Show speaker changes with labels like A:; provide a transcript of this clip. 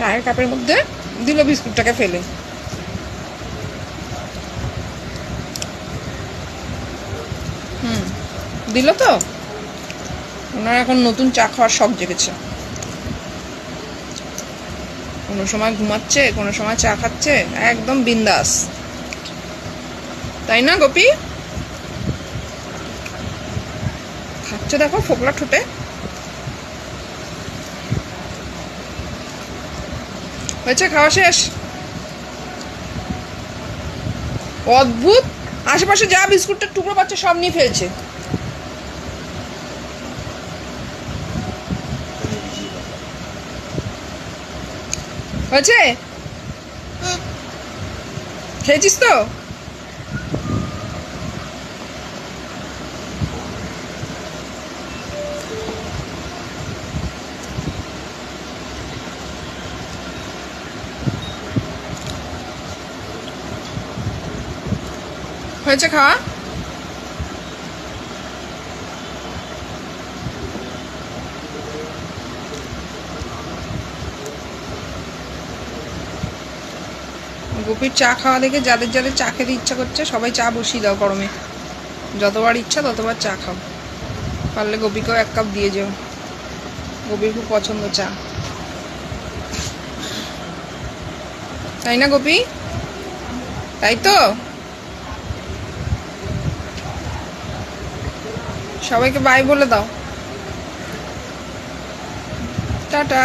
A: চায়ের কাপের মধ্যে দিল বিস্কুটটাকে ফেলে। দিল তো। ওনার এখন নতুন চা খাওয়ার শখ জেগেছে। কোনো সময় ঘুমাচ্ছে, কোনো সময় চা খাচ্ছে, একদম বিন্দাস। তাই না গোপী? খাচ্ছে দেখো ফোকলা ঠোঁটে। হয়েছে, খাওয়া শেষ। অদ্ভুত, আশেপাশে যা বিস্কুটের টুকরো পাচ্ছে সব নিয়ে ফেলছে। হয়েছে, খেয়েছিস তো? হয়েছে খাওয়া? গোপীর চা খাওয়া দেখে যাদের যাদের চা খেতে ইচ্ছা করছে সবাই চা বসিয়ে দাও গরমে। যতবার ইচ্ছা ততবার চা খাও। পারলে গোপীকেও 1 কাপ দিয়ে যাও, গোপীর খুব পছন্দ চা। তাই না গোপী? তাই তো। সবাইকে বাই বলে দাও। টাটা।